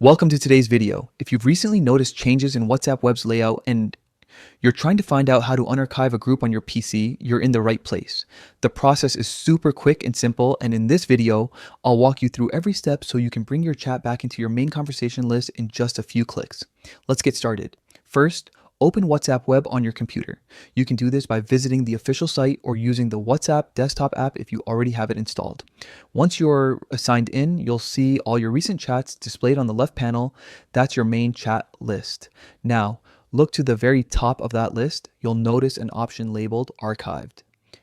Welcome to today's video. If you've recently noticed changes in WhatsApp Web's layout and you're trying to find out how to unarchive a group on your PC, you're in the right place. The process is super quick and simple, and in this video, I'll walk you through every step so you can bring your chat back into your main conversation list in just a few clicks. Let's get started. First, open WhatsApp Web on your computer. You can do this by visiting the official site or using the WhatsApp desktop app if you already have it installed. Once you're signed in, you'll see all your recent chats displayed on the left panel. That's your main chat list. Now, look to the very top of that list. You'll notice an option labeled Archived.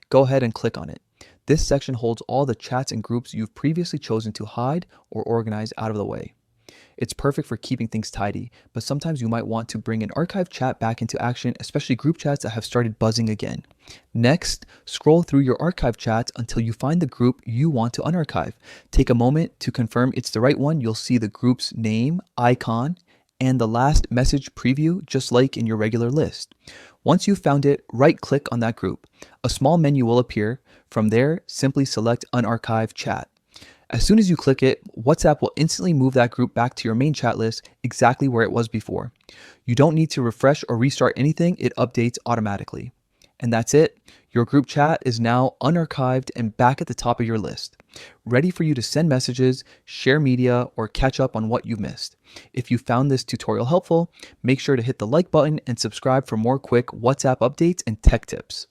Go ahead and click on it. This section holds all the chats and groups you've previously chosen to hide or organize out of the way. It's perfect for keeping things tidy, but sometimes you might want to bring an archived chat back into action, especially group chats that have started buzzing again. Next, scroll through your archived chats until you find the group you want to unarchive. Take a moment to confirm it's the right one. You'll see the group's name, icon, and the last message preview, just like in your regular list. Once you've found it, right-click on that group. A small menu will appear. From there, simply select Unarchive Chat. As soon as you click it, WhatsApp will instantly move that group back to your main chat list exactly where it was before. You don't need to refresh or restart anything, it updates automatically. And that's it. Your group chat is now unarchived and back at the top of your list, ready for you to send messages, share media, or catch up on what you've missed. If you found this tutorial helpful, make sure to hit the like button and subscribe for more quick WhatsApp updates and tech tips.